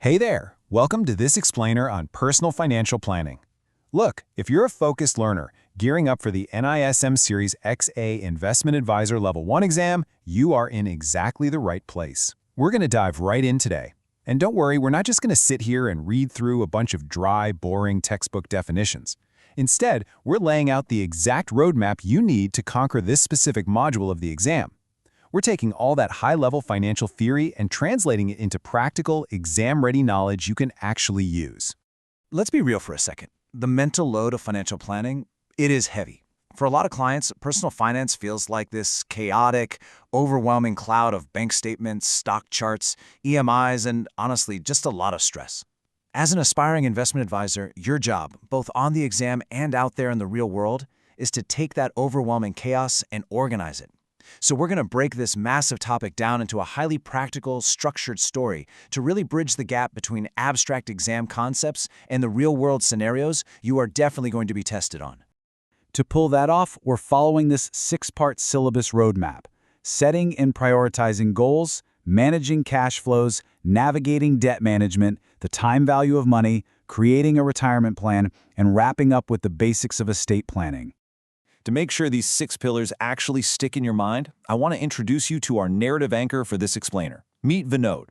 Hey there! Welcome to this explainer on personal financial planning. Look, if you're a focused learner gearing up for the NISM Series X-A Investment Advisor Level 1 exam, you are in exactly the right place. We're going to dive right in today. And don't worry, we're not just going to sit here and read through a bunch of dry, boring textbook definitions. Instead, we're laying out the exact roadmap you need to conquer this specific module of the exam. We're taking all that high-level financial theory and translating it into practical, exam-ready knowledge you can actually use. Let's be real for a second. The mental load of financial planning, it is heavy. For a lot of clients, personal finance feels like this chaotic, overwhelming cloud of bank statements, stock charts, EMIs, and honestly, just a lot of stress. As an aspiring investment advisor, your job, both on the exam and out there in the real world, is to take that overwhelming chaos and organize it. So we're going to break this massive topic down into a highly practical, structured story to really bridge the gap between abstract exam concepts and the real-world scenarios you are definitely going to be tested on. To pull that off, we're following this 6-part syllabus roadmap: setting and prioritizing goals, managing cash flows, navigating debt management, the time value of money, creating a retirement plan, and wrapping up with the basics of estate planning. To make sure these 6 pillars actually stick in your mind, I want to introduce you to our narrative anchor for this explainer. Meet Vinod.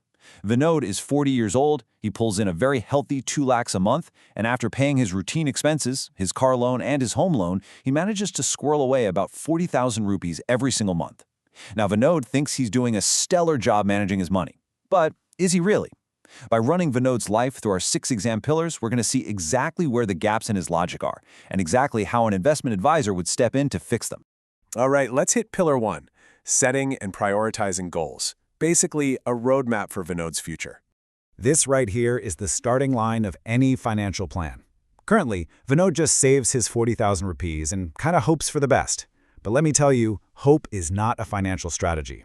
Vinod is 40 years old, he pulls in a very healthy 2 lakhs a month, and after paying his routine expenses, his car loan and his home loan, he manages to squirrel away about 40,000 rupees every single month. Now Vinod thinks he's doing a stellar job managing his money. But is he really? By running Vinod's life through our 6 exam pillars, we're going to see exactly where the gaps in his logic are, and exactly how an investment advisor would step in to fix them. All right, let's hit Pillar 1, setting and prioritizing goals. Basically, a roadmap for Vinod's future. This right here is the starting line of any financial plan. Currently, Vinod just saves his 40,000 rupees and kind of hopes for the best. But let me tell you, hope is not a financial strategy.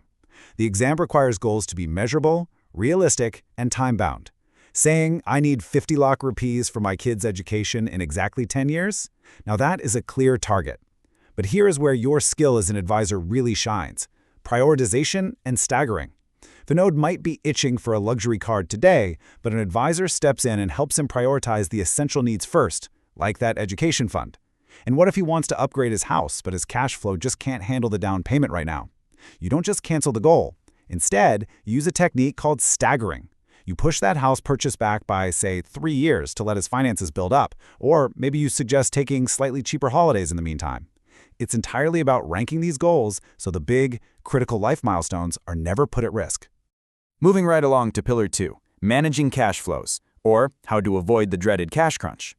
The exam requires goals to be measurable, realistic, and time-bound. Saying, I need 50 lakh rupees for my kid's education in exactly 10 years? Now that is a clear target. But here is where your skill as an advisor really shines: prioritization and staggering. Vinod might be itching for a luxury card today, but an advisor steps in and helps him prioritize the essential needs first, like that education fund. And what if he wants to upgrade his house, but his cash flow just can't handle the down payment right now? You don't just cancel the goal. Instead, use a technique called staggering. You push that house purchase back by, say, 3 years to let his finances build up, or maybe you suggest taking slightly cheaper holidays in the meantime. It's entirely about ranking these goals so the big, critical life milestones are never put at risk. Moving right along to Pillar 2, managing cash flows, or how to avoid the dreaded cash crunch.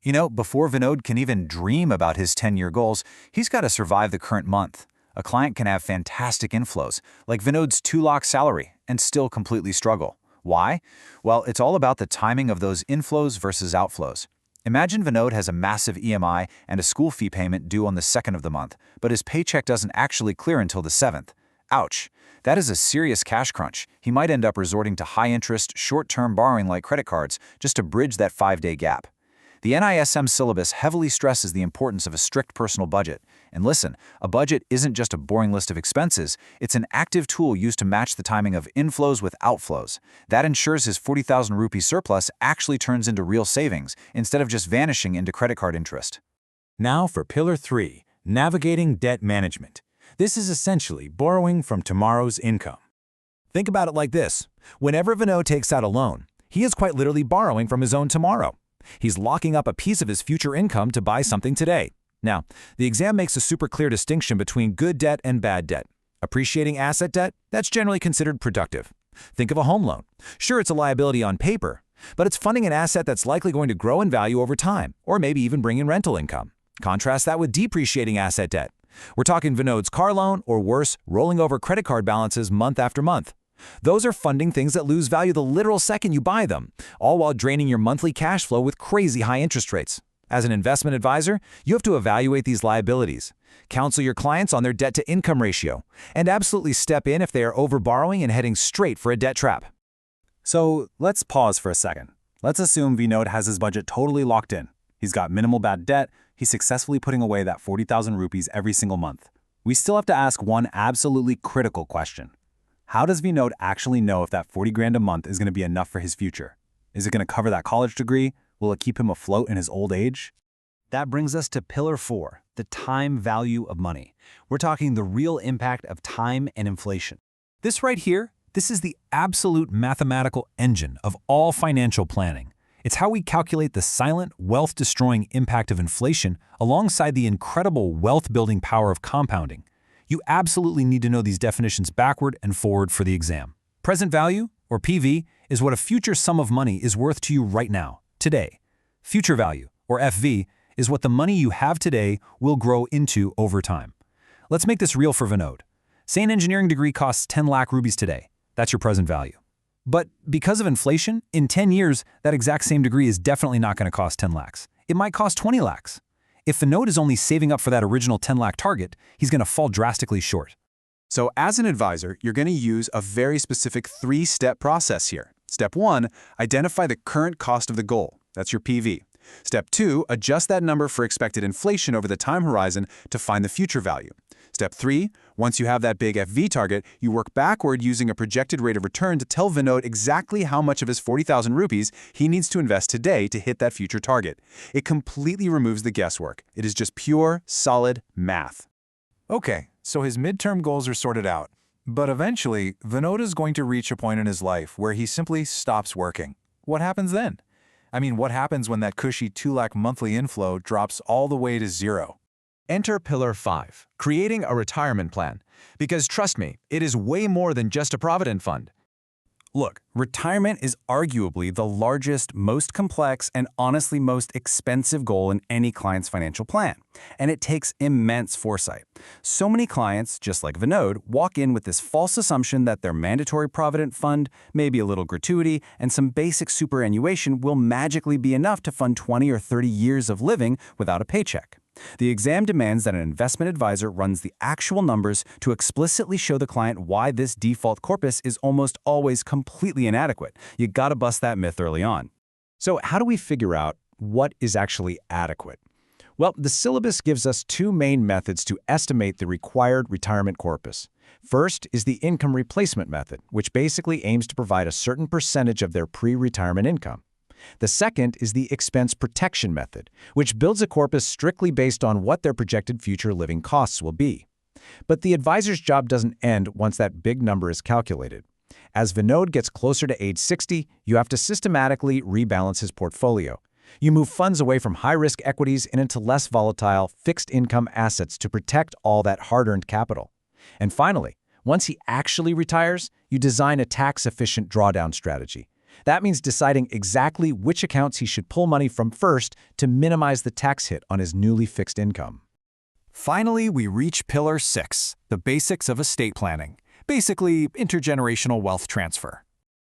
You know, before Vinod can even dream about his 10-year goals, he's got to survive the current month. A client can have fantastic inflows, like Vinod's 2 lakh salary, and still completely struggle. Why? Well, it's all about the timing of those inflows versus outflows. Imagine Vinod has a massive EMI and a school fee payment due on the 2nd of the month, but his paycheck doesn't actually clear until the 7th. Ouch. That is a serious cash crunch. He might end up resorting to high-interest, short-term borrowing like credit cards just to bridge that 5-day gap. The NISM syllabus heavily stresses the importance of a strict personal budget. And listen, a budget isn't just a boring list of expenses, it's an active tool used to match the timing of inflows with outflows. That ensures his 40,000 rupee surplus actually turns into real savings, instead of just vanishing into credit card interest. Now for Pillar 3, navigating debt management. This is essentially borrowing from tomorrow's income. Think about it like this. Whenever Vinod takes out a loan, he is quite literally borrowing from his own tomorrow. He's locking up a piece of his future income to buy something today. Now, the exam makes a super clear distinction between good debt and bad debt. Appreciating asset debt, that's generally considered productive. Think of a home loan. Sure, it's a liability on paper, but it's funding an asset that's likely going to grow in value over time, or maybe even bring in rental income. Contrast that with depreciating asset debt. We're talking Vinod's car loan, or worse, rolling over credit card balances month after month. Those are funding things that lose value the literal second you buy them, all while draining your monthly cash flow with crazy high interest rates. As an investment advisor, you have to evaluate these liabilities, counsel your clients on their debt-to-income ratio, and absolutely step in if they are overborrowing and heading straight for a debt trap. So let's pause for a second. Let's assume Vinod has his budget totally locked in. He's got minimal bad debt, he's successfully putting away that 40,000 rupees every single month. We still have to ask one absolutely critical question. How does Vinod actually know if that 40 grand a month is going to be enough for his future? Is it going to cover that college degree? Will it keep him afloat in his old age? That brings us to Pillar 4, the time value of money. We're talking the real impact of time and inflation. This right here, this is the absolute mathematical engine of all financial planning. It's how we calculate the silent, wealth-destroying impact of inflation alongside the incredible wealth-building power of compounding. You absolutely need to know these definitions backward and forward for the exam. Present value, or PV, is what a future sum of money is worth to you right now, today. Future value, or FV, is what the money you have today will grow into over time. Let's make this real for Vinod. Say an engineering degree costs 10 lakh rupees today. That's your present value. But because of inflation, in 10 years, that exact same degree is definitely not going to cost 10 lakhs. It might cost 20 lakhs. If Vinod is only saving up for that original 10 lakh target, he's going to fall drastically short. So as an advisor, you're going to use a very specific 3-step process here. Step 1, identify the current cost of the goal. That's your PV. Step 2, adjust that number for expected inflation over the time horizon to find the future value. Step 3, once you have that big FV target, you work backward using a projected rate of return to tell Vinod exactly how much of his 40,000 rupees he needs to invest today to hit that future target. It completely removes the guesswork. It is just pure, solid math. Okay, so his midterm goals are sorted out. But eventually, Vinod is going to reach a point in his life where he simply stops working. What happens then? I mean, what happens when that cushy 2 lakh monthly inflow drops all the way to zero? Enter Pillar 5, creating a retirement plan. Because trust me, it is way more than just a provident fund. Look, retirement is arguably the largest, most complex, and honestly most expensive goal in any client's financial plan. And it takes immense foresight. So many clients, just like Vinod, walk in with this false assumption that their mandatory provident fund, maybe a little gratuity, and some basic superannuation will magically be enough to fund 20 or 30 years of living without a paycheck. The exam demands that an investment advisor runs the actual numbers to explicitly show the client why this default corpus is almost always completely inadequate. You gotta bust that myth early on. So how do we figure out what is actually adequate? Well, the syllabus gives us 2 main methods to estimate the required retirement corpus. First is the income replacement method, which basically aims to provide a certain percentage of their pre-retirement income. The second is the expense protection method, which builds a corpus strictly based on what their projected future living costs will be. But the advisor's job doesn't end once that big number is calculated. As Vinod gets closer to age 60, you have to systematically rebalance his portfolio. You move funds away from high-risk equities and into less volatile, fixed-income assets to protect all that hard-earned capital. And finally, once he actually retires, you design a tax-efficient drawdown strategy. That means deciding exactly which accounts he should pull money from first to minimize the tax hit on his newly fixed income. Finally, we reach Pillar 6, the basics of estate planning. Basically, intergenerational wealth transfer.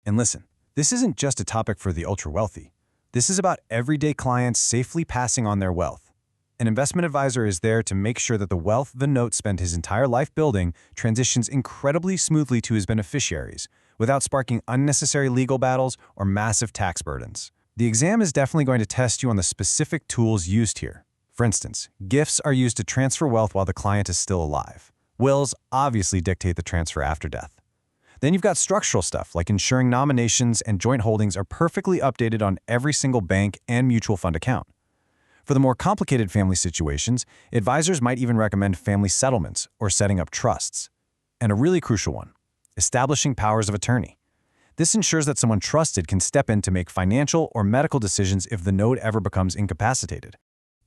And listen, this isn't just a topic for the ultra-wealthy. This is about everyday clients safely passing on their wealth. An investment advisor is there to make sure that the wealth Vinod spent his entire life building transitions incredibly smoothly to his beneficiaries, without sparking unnecessary legal battles or massive tax burdens. The exam is definitely going to test you on the specific tools used here. For instance, gifts are used to transfer wealth while the client is still alive. Wills obviously dictate the transfer after death. Then you've got structural stuff like ensuring nominations and joint holdings are perfectly updated on every single bank and mutual fund account. For the more complicated family situations, advisors might even recommend family settlements or setting up trusts. And a really crucial one, establishing powers of attorney. This ensures that someone trusted can step in to make financial or medical decisions if the node ever becomes incapacitated.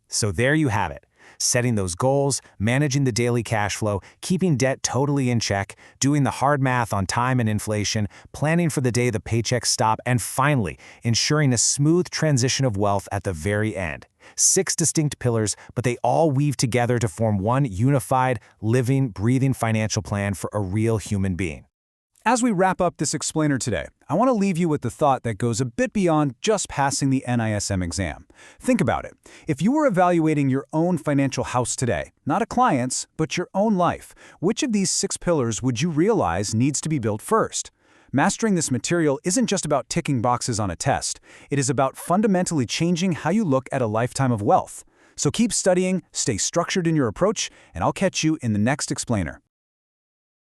So there you have it. Setting those goals, managing the daily cash flow, keeping debt totally in check, doing the hard math on time and inflation, planning for the day the paychecks stop, and finally, ensuring a smooth transition of wealth at the very end. 6 distinct pillars, but they all weave together to form one unified, living, breathing financial plan for a real human being. As we wrap up this explainer today, I want to leave you with the thought that goes a bit beyond just passing the NISM exam. Think about it. If you were evaluating your own financial house today, not a client's, but your own life, which of these 6 pillars would you realize needs to be built first? Mastering this material isn't just about ticking boxes on a test. It is about fundamentally changing how you look at a lifetime of wealth. So keep studying, stay structured in your approach, and I'll catch you in the next explainer.